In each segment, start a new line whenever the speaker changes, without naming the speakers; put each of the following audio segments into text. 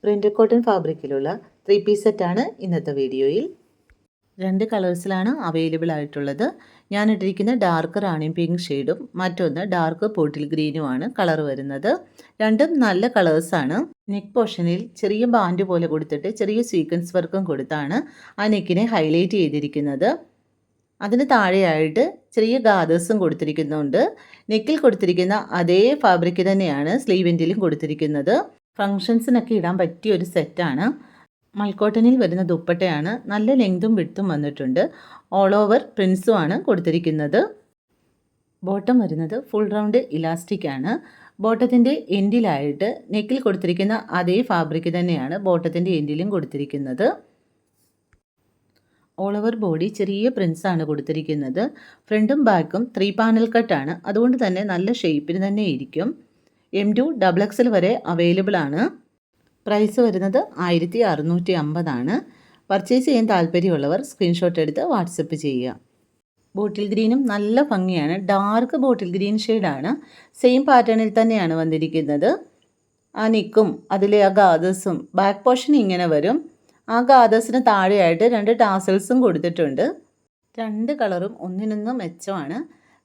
Print cotton ഫാബ്രിക്കിലുള്ള 3 piece സെറ്റാണ് ഇന്നത്തെ വീഡിയോയിൽ. 2 കളേഴ്സിലാണ് അവൈലബിൾ ആയിട്ടുള്ളത്. ഞാൻ ഇട്ടിരിക്കുന്ന ഡാർക്ക് റാണി പിങ്ക് ഷെയ്ഡും മറ്റൊന്ന് ഡാർക്ക് ബോട്ടിൽ ഗ്രീനുമാണ് കളർ വരുന്നത്. രണ്ടും നല്ല കളേഴ്സാണ്. നെക്ക് പോർഷനിൽ ചെറിയ ബാൻഡ് പോലെ കൊടുത്തിട്ട് ചെറിയ സീക്വൻസ് വർക്കും കൊടുത്താണ് ആ നെക്കിനെ ഹൈലൈറ്റ് ചെയ്തിരിക്കുന്നത്. അതിന് താഴെയായിട്ട് ചെറിയ ഗാദേഴ്സും കൊടുത്തിരിക്കുന്നുണ്ട്. നെക്കിൽ കൊടുത്തിരിക്കുന്ന അതേ ഫാബ്രിക് തന്നെയാണ് സ്ലീവ് എൻഡിലും കൊടുത്തിരിക്കുന്നത്. ഫങ്ഷൻസിനൊക്കെ ഇടാൻ പറ്റിയ ഒരു സെറ്റാണ്. മൽക്കോട്ടനിൽ വരുന്ന ദുപ്പട്ടയാണ്. നല്ല ലെങ്തും വിഡ്ത്തും വന്നിട്ടുണ്ട്. ഓൾ ഓവർ പ്രിൻസുമാണ് കൊടുത്തിരിക്കുന്നത്. ബോട്ടം വരുന്നത് ഫുൾ റൗണ്ട് ഇലാസ്റ്റിക് ആണ്. ബോട്ടത്തിൻ്റെ എൻഡിലായിട്ട് നെക്കിൽ കൊടുത്തിരിക്കുന്ന അതേ ഫാബ്രിക് തന്നെയാണ് ബോട്ടത്തിൻ്റെ എൻഡിലും കൊടുത്തിരിക്കുന്നത്. ഓൾ ഓവർ ബോഡി ചെറിയ പ്രിൻസാണ് കൊടുത്തിരിക്കുന്നത്. ഫ്രണ്ടും ബാക്കും 3 പാനൽ കട്ടാണ്. അതുകൊണ്ട് തന്നെ നല്ല ഷേപ്പിന് തന്നെ ഇരിക്കും. M2 XXL വരെ അവൈലബിൾ ആണ്. പ്രൈസ് വരുന്നത് 1650 ആണ്. പർച്ചേസ് ചെയ്യാൻ താല്പര്യമുള്ളവർ സ്ക്രീൻഷോട്ട് എടുത്ത് വാട്സപ്പ് ചെയ്യുക. ബോട്ടിൽ ഗ്രീനും നല്ല ഭംഗിയാണ്. ഡാർക്ക് ബോട്ടിൽ ഗ്രീൻ ഷെയ്ഡാണ്. സെയിം പാറ്റേണിൽ തന്നെയാണ് വന്നിരിക്കുന്നത്. ആ നെക്കും അതിലെ ആ ഗാദേഴ്സും ബാക്ക് പോർഷൻ ഇങ്ങനെ വരും. ആ ഗാദേഴ്സിന് താഴെയായിട്ട് 2 ടാസൽസും കൊടുത്തിട്ടുണ്ട്. 2 കളറും ഒന്നിനൊന്ന് മെച്ചമാണ്.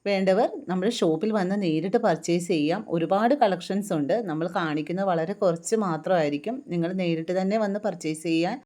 വേണ്ടവർ നമ്മുടെ ഷോപ്പിൽ വന്ന് നേരിട്ട് പർച്ചേസ് ചെയ്യാം. ഒരുപാട് കളക്ഷൻസ് ഉണ്ട്. നമ്മൾ കാണിക്കുന്നത് വളരെ കുറച്ച് മാത്രമായിരിക്കും. നിങ്ങൾ നേരിട്ട് തന്നെ വന്ന് പർച്ചേസ് ചെയ്യാൻ